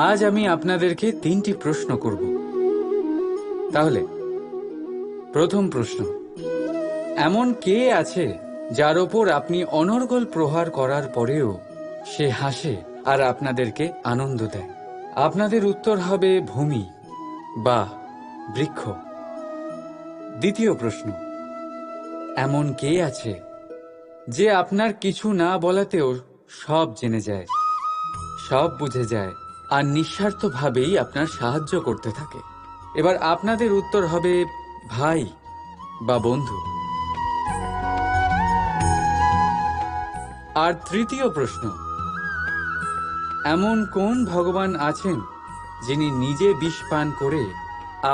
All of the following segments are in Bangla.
আজ আমি আপনাদেরকে 3টি প্রশ্ন করব। তাহলে প্রথম প্রশ্ন, এমন কে আছে যার ওপর আপনি অনর্গল প্রহার করার পরেও সে হাসে আর আপনাদেরকে আনন্দ দেয়? আপনাদের উত্তর হবে ভূমি বা বৃক্ষ। দ্বিতীয় প্রশ্ন, এমন কে আছে যে আপনার কিছু না বলাতেও সব জেনে যায়, সব বুঝে যায় আর নিঃস্বার্থভাবেই আপনার সাহায্য করতে থাকে? এবার আপনাদের উত্তর হবে ভাই বা বন্ধু। আর তৃতীয় প্রশ্ন, এমন কোন ভগবান আছেন যিনি নিজে বিষ পান করে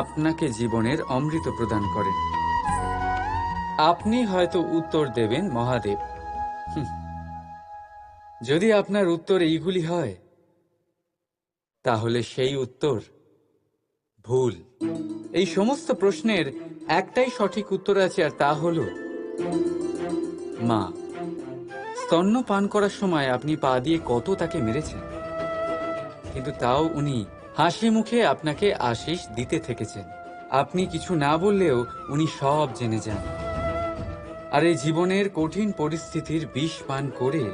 আপনাকে জীবনের অমৃত প্রদান করেন? আপনি হয়তো উত্তর দেবেন মহাদেব। যদি আপনার উত্তর এইগুলি হয় তাহলে সেই উত্তর ভুল। এই সমস্ত প্রশ্নের একটাই সঠিক উত্তর আছে, আর তা হল মা। স্তন্য পান করার সময় আপনি পা দিয়ে কত তাকে মেরেছেন, কিন্তু তাও উনি হাসি মুখে আপনাকে আশীষ দিতে থেকেছেন। আপনি কিছু না বললেও উনি সব জেনে যান, আর এই জীবনের কঠিন পরিস্থিতির বিষ পান করে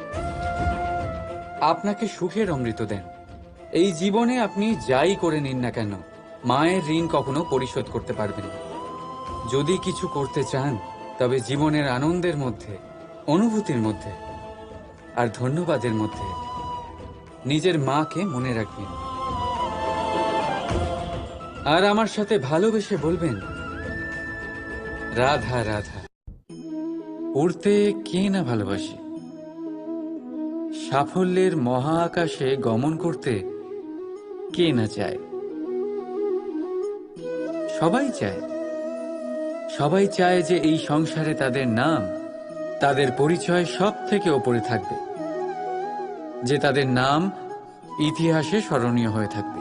আপনাকে সুখের অমৃত দেন। এই জীবনে আপনি যাই করে নিন না কেন, মায়ের ঋণ কখনো পরিশোধ করতে পারবেন না। যদি কিছু করতে চান তবে জীবনের আনন্দের মধ্যে, অনুভূতির মধ্যে আর ধন্যবাদের মধ্যে নিজের মাকে মনে রাখবেন, আর আমার সাথে ভালোবেসে বলবেন রাধা রাধা। উড়তে কে না ভালোবাসে? সাফল্যের মহা আকাশে গমন করতে কে না চায়? সবাই চায়। সবাই চায় যে এই সংসারে তাদের নাম, তাদের পরিচয় সব থেকে ওপরে থাকবে, যে তাদের নাম ইতিহাসে স্মরণীয় হয়ে থাকবে।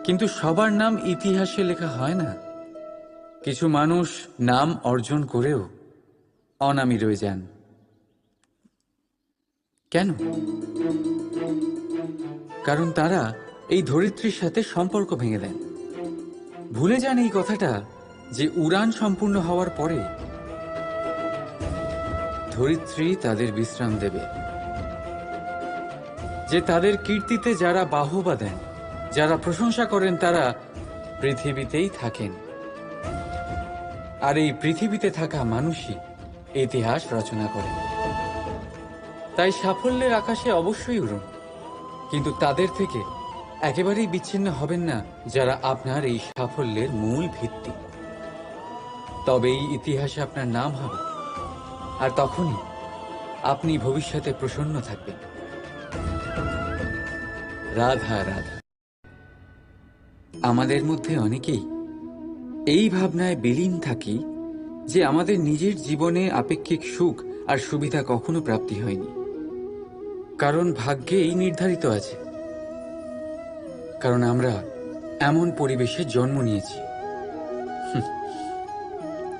কিন্তু সবার নাম ইতিহাসে লেখা হয় না। কিছু মানুষ নাম অর্জন করেও অনামী রয়ে যান। কেন? কারণ তারা এই ধরিত্রীর সাথে সম্পর্ক ভেঙে দেন। ভুলে যান এই কথাটা যে উড়ান সম্পূর্ণ হওয়ার পরে ধরিত্রী তাদের বিশ্রাম দেবে, যে তাদের কীর্তিতে যারা বাহবা দেন, যারা প্রশংসা করেন, তারা পৃথিবীতেই থাকেন, আর এই পৃথিবীতে থাকা মানুষই ইতিহাস রচনা করে। তাই সাফল্যের আকাশে অবশ্যই উড়ুন, কিন্তু তাদের থেকে একেবারেই বিচ্ছিন্ন হবেন না যারা আপনার এই সাফল্যের মূল ভিত্তি। তবেই ইতিহাসে আপনার নাম হবে, আর তখনই আপনি ভবিষ্যতে প্রসন্ন থাকবেন। রাধা রাধা। আমাদের মধ্যে অনেকেই এই ভাবনায় বিলীন থাকি যে আমাদের নিজের জীবনে আপেক্ষিক সুখ আর সুবিধা কখনো প্রাপ্তি হয়নি, কারণ ভাগ্যেই নির্ধারিত আছে। কারণ আমরা এমন পরিবেশে জন্ম নিয়েছি।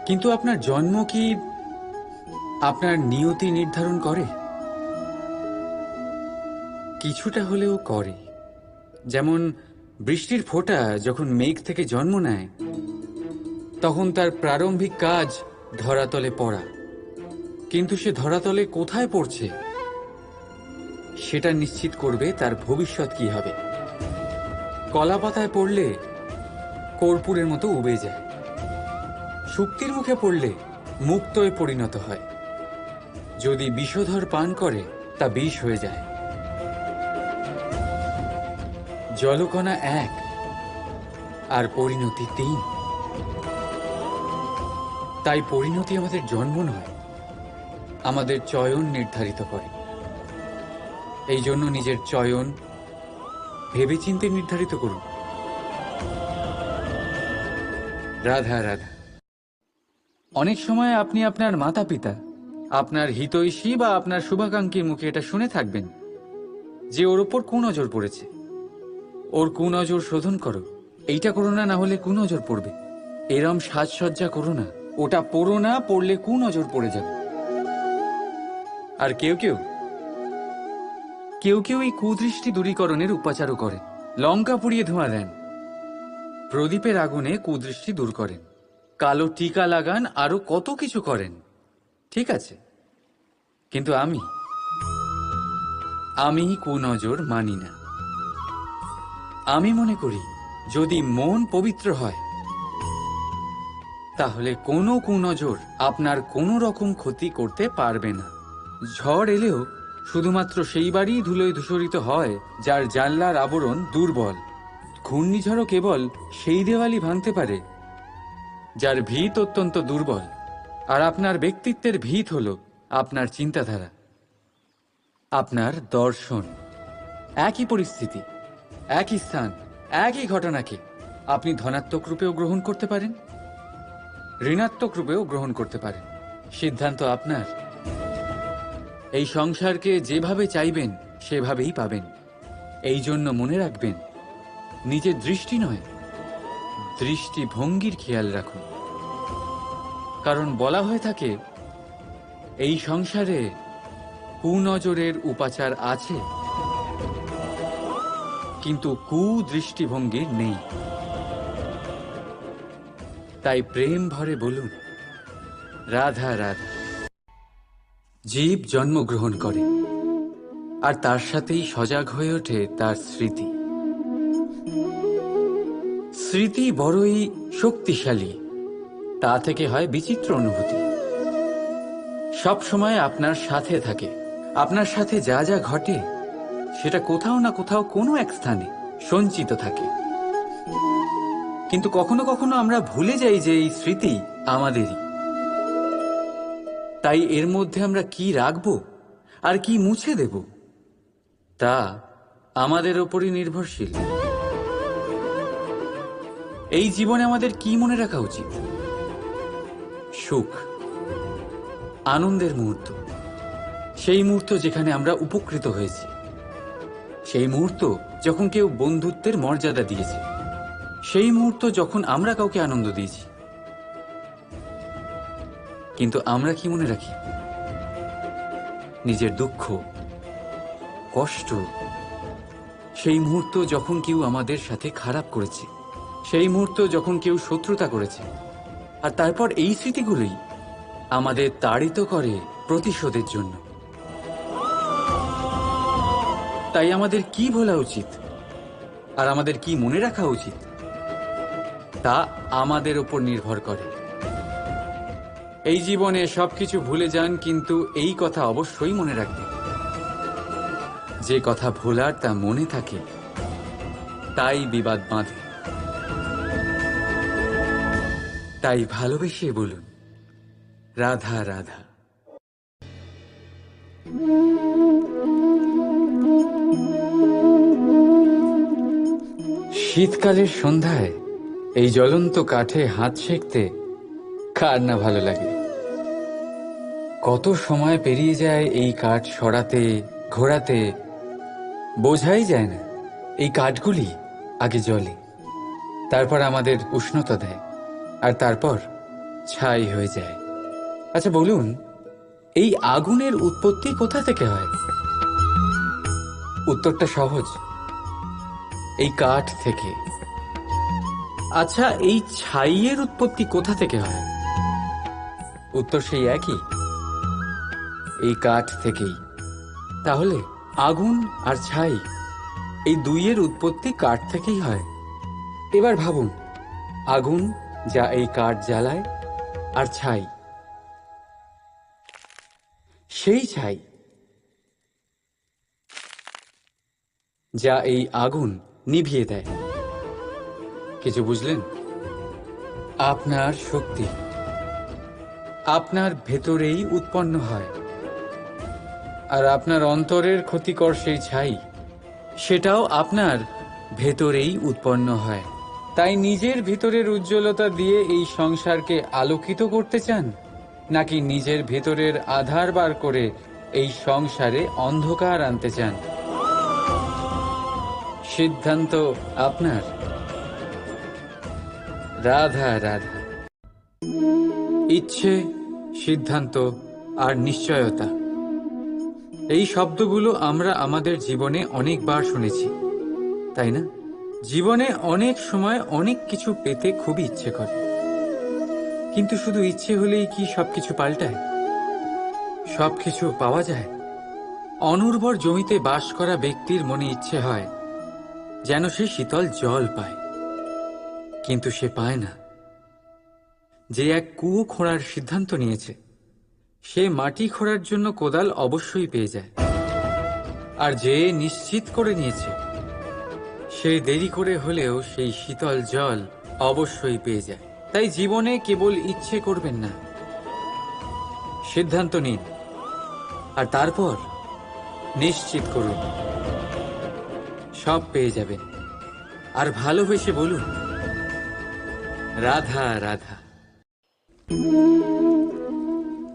কিন্তু আপনার জন্ম কি আপনার নিয়তি নির্ধারণ করে? কিছুটা হলেও করে। যেমন বৃষ্টির ফোঁটা যখন মেঘ থেকে জন্ম নেয়, তখন তার প্রারম্ভিক কাজ ধরাতলে পড়া। কিন্তু সে ধরাতলে কোথায় পড়ছে সেটা নিশ্চিত করবে তার ভবিষ্যৎ কি হবে। কলা পাতায় পড়লে কর্পূরের মতো উবে যায়, শুক্তির মুখে পড়লে মুক্তয়ে পরিণত হয়, যদি বিষধর পান করে তা বিষ হয়ে যায়। জলকণা এক আর পরিণতি 3। তাই পরিণতি আমাদের জন্ম নয়, আমাদের চয়ন নির্ধারিত করে। এই জন্য নিজের চয়ন ভেবেচিন্তে নির্ধারিত করুন। রাধা রাধা। অনেক সময় আপনি আপনার মাতা পিতা, আপনার হিতৈষী বা আপনার শুভাকাঙ্ক্ষীর মুখে এটা শুনে থাকবেন যে ওর ওপর কুনজর পড়েছে, ওর কুনজর শোধন করো, এইটা করো না, না হলে কুনজর পড়বে, এরম সাজসজ্জা করো না, ওটা পড়ো না, পড়লে কুনজর পড়ে যাবে। আর কেউ কেউ কেউ কেউ এই কুদৃষ্টি দূরীকরণের উপাচারও করেন। লঙ্কা পুড়িয়ে ধোঁয়া দেন, প্রদীপের আগুনে কুদৃষ্টি দূর করেন, কালো টিকা লাগান, আরো কত কিছু করেন। ঠিক আছে, কিন্তু আমি কুনজর মানি না। আমি মনে করি যদি মন পবিত্র হয় তাহলে কোনো কুনজর আপনার কোনো রকম ক্ষতি করতে পারবে না। ঝড় এলেও শুধুমাত্র সেই বাড়ি ধুলোয় ধূসরিত হয় যার জানলার আবরণ দুর্বল। ঘূর্ণিঝড়ও কেবল সেই দেওয়ালই ভাঙতে পারে যার ভিত অত্যন্ত দুর্বল। আর আপনার ব্যক্তিত্বের ভিত হল আপনার চিন্তাধারা, আপনার দর্শন। একই পরিস্থিতি, একই স্থান, একই ঘটনাকে আপনি ধনাত্মক রূপেও গ্রহণ করতে পারেন, ঋণাত্মক রূপেও গ্রহণ করতে পারেন। সিদ্ধান্ত আপনার। এই সংসারকে যেভাবে চাইবেন সেভাবেই পাবেন। এই জন্য মনে রাখবেন, নিজের দৃষ্টি নয়, দৃষ্টিভঙ্গির খেয়াল রাখুন। কারণ বলা হয়ে থাকে এই সংসারে কুনজরের উপাচার আছে, কিন্তু কুদৃষ্টিভঙ্গির নেই। তাই প্রেম ভরে বলুন, রাধা রাধা। জীব জন্মগ্রহণ করে আর তার সাথেই সজাগ হয়ে ওঠে তার স্মৃতি। স্মৃতি বড়ই শক্তিশালী, তা থেকে হয় বিচিত্র অনুভূতি। সব সময় আপনার সাথে থাকে। আপনার সাথে যা যা ঘটে সেটা কোথাও না কোথাও কোনো এক স্থানে সঞ্চিত থাকে। কিন্তু কখনো কখনো আমরা ভুলে যাই যে এই স্মৃতি আমাদেরই। তাই এর মধ্যে আমরা কি রাখবো আর কি মুছে দেব তা আমাদের ওপরই নির্ভরশীল। এই জীবনে আমাদের কি মনে রাখা উচিত? সুখ, আনন্দের মুহূর্ত, সেই মুহূর্ত যেখানে আমরা উপকৃত হয়েছি, সেই মুহূর্ত যখন কেউ বন্ধুত্বের মর্যাদা দিয়েছে, সেই মুহূর্ত যখন আমরা কাউকে আনন্দ দিয়েছি। কিন্তু আমরা কি মনে রাখি? নিজের দুঃখ, কষ্ট, সেই মুহূর্ত যখন কেউ আমাদের সাথে খারাপ করেছে, সেই মুহূর্ত যখন কেউ শত্রুতা করেছে। আর তারপর এই স্মৃতিগুলোই আমাদের তাড়িত করে প্রতিশোধের জন্য। তাই আমাদের কি ভোলা উচিত আর আমাদের কি মনে রাখা উচিত তা আমাদের ওপর নির্ভর করে। এই জীবনে সবকিছু ভুলে যান, কিন্তু এই কথা অবশ্যই মনে রাখবেন, যে কথা ভোলার তা মনে থাকে তাই বিবাদ বাঁধে। তাই ভালোবেসে বলুন, রাধা রাধা। শীতকালের সন্ধ্যায় এই জ্বলন্ত কাঠে হাত সেঁকতে কার না ভালো লাগে? কত সময় পেরিয়ে যায় এই কাঠ সরাতে, ঘোরাতে, বোঝাই যায় না। এই কাঠগুলি আগে জ্বলে, তারপর আমাদের উষ্ণতা দেয়, আর তারপর ছাই হয়ে যায়। আচ্ছা বলুন, এই আগুনের উৎপত্তি কোথা থেকে হয়? উত্তরটা সহজ, এই কাঠ থেকে। আচ্ছা, এই ছাইয়ের উৎপত্তি কোথা থেকে হয়? উত্তর সেই একই, এই কাঠ থেকেই। তাহলে আগুন আর ছাই, এই দুইয়ের উৎপত্তি কাঠ থেকেই হয়। এবার ভাবুন, আগুন যা এই কাঠ জ্বালায়, আর ছাই সেই ছাই যা এই আগুন নিভিয়ে দেয়। কিছু বুঝলেন? আপনার শক্তি আপনার ভেতরেই উৎপন্ন হয়, আর আপনার অন্তরের ক্ষতিকর সেই ছাই, সেটাও আপনার ভেতরেই উৎপন্ন হয়। তাই নিজের ভিতরের উজ্জ্বলতা দিয়ে এই সংসারকে আলোকিত করতে চান, নাকি নিজের ভেতরের আধার বার করে এই সংসারে অন্ধকার আনতে চান? সিদ্ধান্ত আপনার। রাধা রাধা। ইচ্ছে, সিদ্ধান্ত আর নিশ্চয়তা, এই শব্দগুলো আমরা আমাদের জীবনে অনেকবার শুনেছি, তাই না? জীবনে অনেক সময় অনেক কিছু পেতে খুবই ইচ্ছে করে, কিন্তু শুধু ইচ্ছে হলেই কি সবকিছু পাল্টায়? সবকিছু পাওয়া যায়? অনুর্বর জমিতে বাস করা ব্যক্তির মনে ইচ্ছে হয় যেন সে শীতল জল পায়, কিন্তু সে পায় না। যে এক কুয়ো খোঁড়ার সিদ্ধান্ত নিয়েছে, সে মাটি খোঁড়ার জন্য কোদাল অবশ্যই পেয়ে যায়। আর যে নিশ্চিত করে নিয়েছে, সে দেরি করে হলেও সেই শীতল জল অবশ্যই পেয়ে যায়। তাই জীবনে কেবল ইচ্ছে করবেন না, সিদ্ধান্ত নিন, আর তারপর নিশ্চিত করুন সব পেয়ে যাবেন। আর ভালোবেসে বলুন, রাধা রাধা।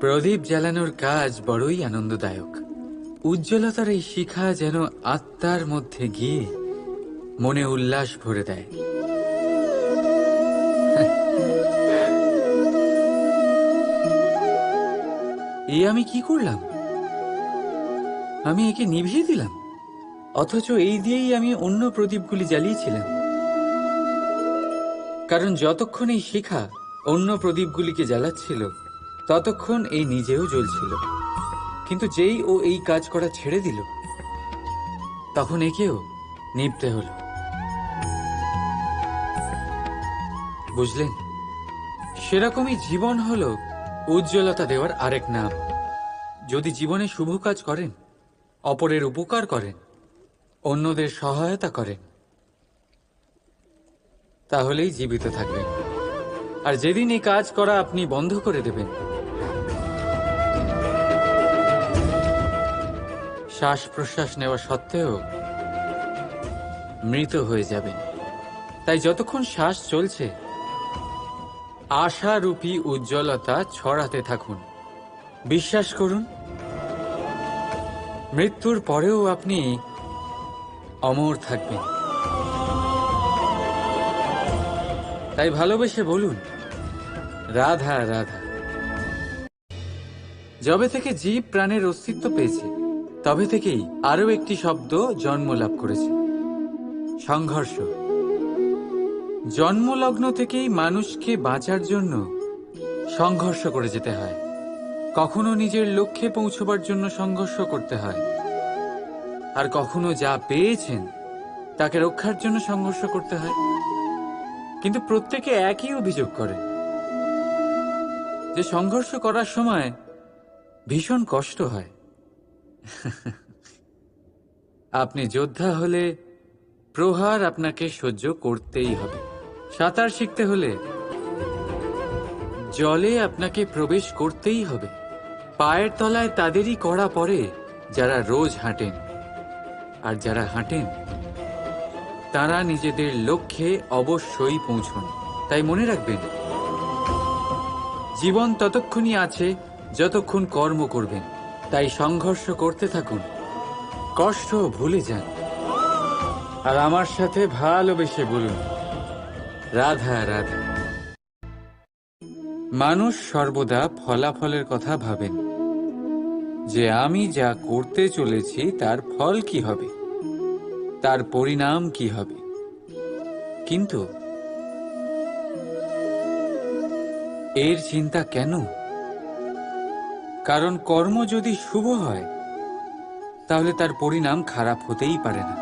প্রদীপ জ্বালানোর কাজ বড়ই আনন্দদায়ক। উজ্জ্বলতার এই শিখা যেন আত্মার মধ্যে গিয়ে মনে উল্লাস ভরে দেয়। আমি কি করলাম? আমি একে নিভিয়ে দিলাম, অথচ এই দিয়েই আমি অন্য প্রদীপগুলি জ্বালিয়েছিলাম। কারণ যতক্ষণ এই শিখা অন্য প্রদীপগুলিকে জ্বালাচ্ছিল, ততক্ষণ এই নিজেও জ্বলছিল। কিন্তু যেই ও এই কাজ করা ছেড়ে দিল, তখন একেও নিভতে হল। বুঝলেন? সেরকমই জীবন হলো উজ্জ্বলতা দেওয়ার আরেক নাম। যদি জীবনে শুভ কাজ করেন, অপরের উপকার করেন, অন্যদের সহায়তা করেন, তাহলেই জীবিত থাকবেন। আর যেদিন এই কাজ করা আপনি বন্ধ করে দেবেন, শ্বাস প্রশ্বাস নেওয়া সত্ত্বেও মৃত হয়ে যাবেন। তাই যতক্ষণ শ্বাস চলছে, আশারূপী উজ্জ্বলতা ছড়াতে থাকুন। বিশ্বাস করুন, মৃত্যুর পরেও আপনি অমর থাকবেন। তাই ভালোবেসে বলুন, রাধা রাধা। যবে থেকে জীব প্রাণের অস্তিত্ব পেয়েছে, তবে থেকেই আরও একটি শব্দ জন্ম লাভ করেছে, সংঘর্ষ। জন্মলগ্ন থেকেই মানুষকে বাঁচার জন্য সংঘর্ষ করে যেতে হয়। কখনো নিজের লক্ষ্যে পৌঁছবার জন্য সংঘর্ষ করতে হয়, আর কখনো যা পেয়েছেন তাকে রক্ষার জন্য সংঘর্ষ করতে হয়। কিন্তু প্রত্যেকে একই অভিযোগ করে যে সংঘর্ষ করার সময় ভীষণ কষ্ট হয়। আপনি যোদ্ধা হলে প্রহার আপনাকে সহ্য করতেই হবে। সাঁতার শিখতে হলে জলে আপনাকে প্রবেশ করতেই হবে। পায়ের তলায় তাদেরই কড়া পড়ে যারা রোজ হাঁটেন, আর যারা হাঁটেন তারা নিজেদের লক্ষ্যে অবশ্যই পৌঁছন। তাই মনে রাখবেন, জীবন ততক্ষণই আছে যতক্ষণ কর্ম করবেন। তাই সংঘর্ষ করতে থাকুন, কষ্ট ভুলে যান, আর আমার সাথে ভালোবেসে বলুন, রাধা রাধা। মানুষ সর্বদা ফলাফলের কথা ভাবেন, যে আমি যা করতে চলেছি তার ফল কি হবে, তার পরিণাম কি হবে। কিন্তু এর চিন্তা কেন? কারণ কর্ম যদি শুভ হয়, তাহলে তার পরিণাম খারাপ হতেই পারে না।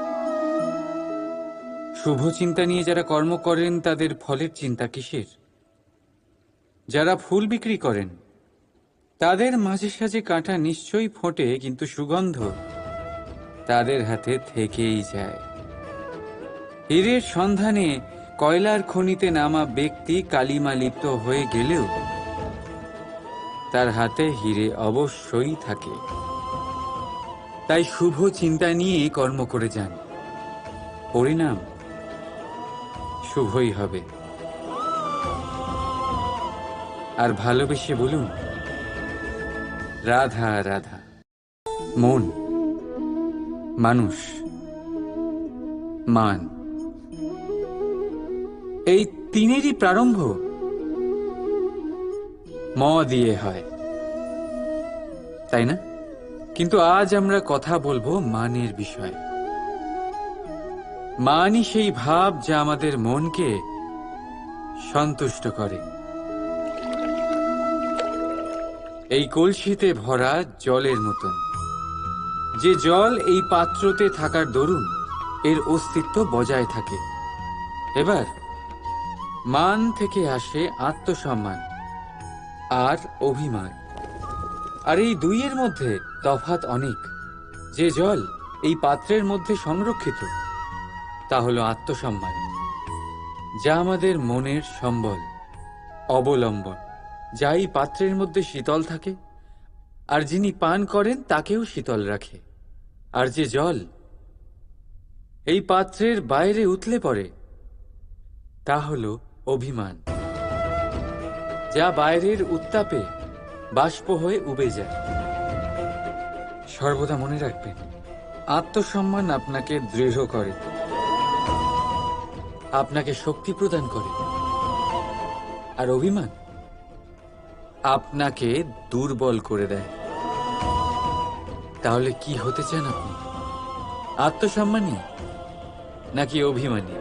শুভ চিন্তা নিয়ে যারা কর্ম করেন, তাদের ফলের চিন্তা কিসের? যারা ফুল বিক্রি করেন, তাদের মাঝে সাঝে কাঁটা নিশ্চয়ই ফোটে, কিন্তু সুগন্ধ তাদের হাতে থেকেই যায়। হীরের সন্ধানে কয়লার খনিতে নামা ব্যক্তি কালিমা লিপ্ত হয়ে গেলেও তার হাতে হীরে অবশ্যই থাকে। তাই শুভ চিন্তা নিয়ে কর্ম করে যান, পরিণাম শুভই হবে। আর ভালোবেসে বলুন, রাধা রাধা। মন, মানুষ, মান, এই তিনেরই প্রারম্ভ ম দিয়ে হয়, তাই না? কিন্তু আজ আমরা কথা বলবো মানের বিষয়ে। মানই সেই ভাব যা আমাদের মনকে সন্তুষ্ট করে। এই কলসিতে ভরা জলের মতন, যে জল এই পাত্রতে থাকার দরুন এর অস্তিত্ব বজায় থাকে। এবার মান থেকে আসে আত্মসম্মান আর অভিমান, আর এই দুইয়ের মধ্যে তফাৎ অনেক। যে জল এই পাত্রের মধ্যে সংরক্ষিত তা হলো আত্মসম্মান, যা আমাদের মনের সম্বল, অবলম্বন, যা এই পাত্রের মধ্যে শীতল থাকে আর যিনি পান করেন তাকেও শীতল রাখে। আর যে জল এই পাত্রের বাইরে উতলে পড়ে তা হলো অভিমান, যা বাইরের উত্তাপে বাষ্প হয়ে উবে যায়। সর্বদা মনে রাখবেন, আত্মসম্মান আপনাকে দৃঢ় করে, আপনাকে শক্তি প্রদান করে, আর অভিমান আপনাকে দুর্বল করে দেয়। তাহলে কি হতে চান আপনি? আত্মসম্মানী নাকি অভিমানী?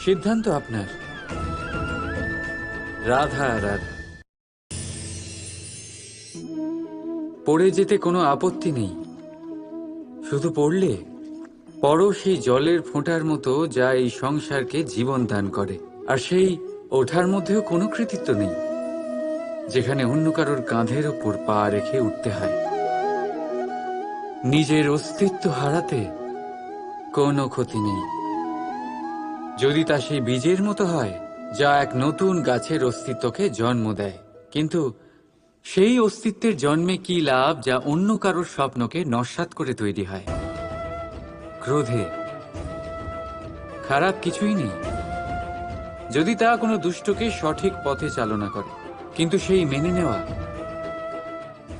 সিদ্ধান্ত আপনার। রাধা রাধা। পড়ে যেতে কোনো আপত্তি নেই, শুধু পড়লে পড়ো সেই জলের ফোঁটার মতো যা এই সংসারকে জীবন দান করে। আর সেই ওঠার মধ্যেও কোনো কৃতিত্ব নেই, যেখানে অন্য কারোর কাঁধের ওপর পা রেখে উঠতে হয়। নিজের অস্তিত্ব হারাতে কোনো ক্ষতি নেই, যদি তা সেই বীজের মতো হয় যা এক নতুন গাছের অস্তিত্বকে জন্ম দেয়। কিন্তু সেই অস্তিত্বের জন্মে কি লাভ যা অন্য কারোর স্বপ্নকে নস্যাৎ করে তৈরি হয়? ক্রোধে খারাপ কিছুই নেই, যদি তা কোনো দুষ্টকে সঠিক পথে চালনা করে। কিন্তু সেই মেনে নেওয়া,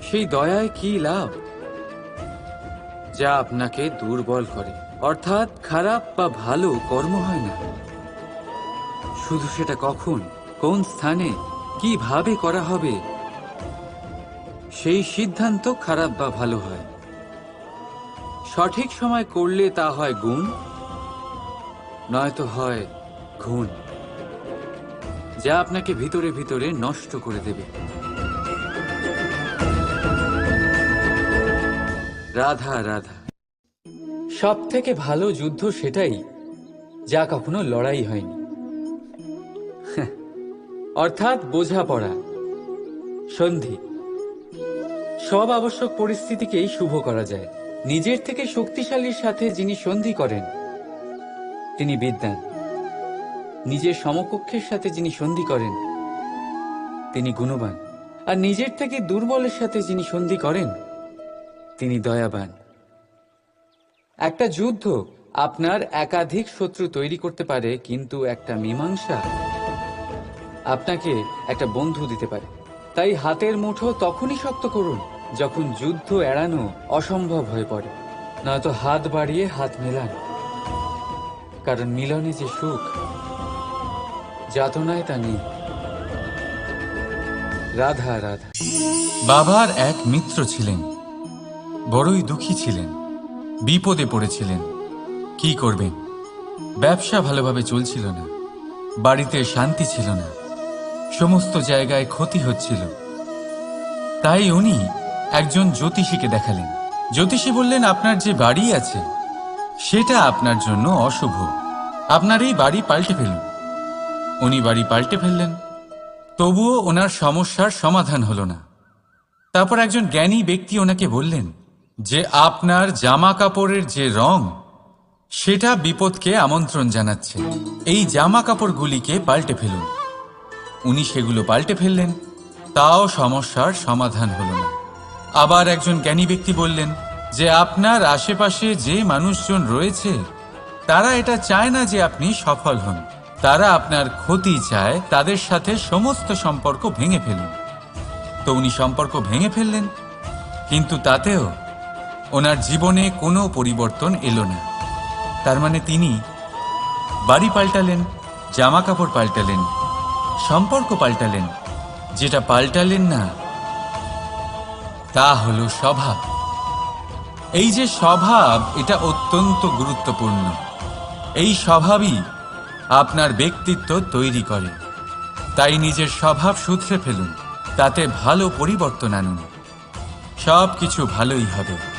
সেই দয়ায় কি লাভ যা আপনাকে দুর্বল করে? অর্থাৎ খারাপ বা ভালো কর্ম হয় না, শুধু সেটা কখন, কোন স্থানে, কিভাবে করা হবে সেই সিদ্ধান্ত খারাপ বা ভালো হয়। সঠিক সময় করলে তা হয় গুণ, নয়তো হয় ঘুণ, যা আপনাকে ভিতরে ভিতরে নষ্ট করে দেবে। রাধা রাধা। সব থেকে ভালো যুদ্ধ সেটাই যা কখনো লড়াই হয়নি, অর্থাৎ বোঝাপড়া, সন্ধি। সব আবশ্যক পরিস্থিতিকেই শুভ করা যায়। নিজের থেকে শক্তিশালীর সাথে যিনি সন্ধি করেন তিনি বিদ্বান, নিজের সমকক্ষের সাথে যিনি সন্ধি করেন তিনি গুণবান, আর নিজের থেকে দুর্বলের সাথে যিনি সন্ধি করেন তিনি দয়াবান। একটা যুদ্ধ আপনার একাধিক শত্রু তৈরি করতে পারে, কিন্তু একটা মীমাংসা আপনাকে একটা বন্ধু দিতে পারে। তাই হাতের মুঠো তখনই শক্ত করুন যখন যুদ্ধ এড়ানো অসম্ভব হয়ে পড়ে, নয়তো হাত বাড়িয়ে হাত মেলান, কারণ মিলনে যে সুখ, যাতনায় তা নেই। রাধা রাধা। বাবার এক মিত্র ছিলেন, বড়ই দুঃখী ছিলেন, বিপদে পড়েছিলেন। কি করবেন? ব্যবসা ভালোভাবে চলছিল না, বাড়িতে শান্তি ছিল না, সমস্ত জায়গায় ক্ষতি হচ্ছিল। তাই উনি একজন জ্যোতিষীকে দেখালেন। জ্যোতিষী বললেন, আপনার যে বাড়ি আছে সেটা আপনার জন্য অশুভ, আপনার এই বাড়ি পাল্টে ফেলুন। উনি বাড়ি পাল্টে ফেললেন, তবুও ওনার সমস্যার সমাধান হলো না। তারপর একজন জ্ঞানী ব্যক্তি ওনাকে বললেন যে আপনার জামা কাপড়ের যে রং সেটা বিপদকে আমন্ত্রণ জানাচ্ছে, এই জামা কাপড়গুলিকে পাল্টে ফেলুন। উনি সেগুলো পাল্টে ফেললেন, তাও সমস্যার সমাধান হলো না। আবার একজন জ্ঞানী ব্যক্তি বললেন যে আপনার আশেপাশে যে মানুষজন রয়েছে তারা এটা চায় না যে আপনি সফল হন, তারা আপনার ক্ষতি চায়, তাদের সাথে সমস্ত সম্পর্ক ভেঙে ফেলুন। তো উনি সম্পর্ক ভেঙে ফেললেন, কিন্তু তাতেও ওনার জীবনে কোনো পরিবর্তন এলো না। তার মানে তিনি বাড়ি পাল্টালেন, জামা কাপড় পাল্টালেন, সম্পর্ক পাল্টালেন, যেটা পাল্টালেন না তা হলো স্বভাব। এই যে স্বভাব, এটা অত্যন্ত গুরুত্বপূর্ণ। এই স্বভাবই আপনার ব্যক্তিত্ব তৈরি করে। তাই নিজের স্বভাব শুধরে ফেলুন, তাতে ভালো পরিবর্তন আনুন, সব কিছু ভালোই হবে।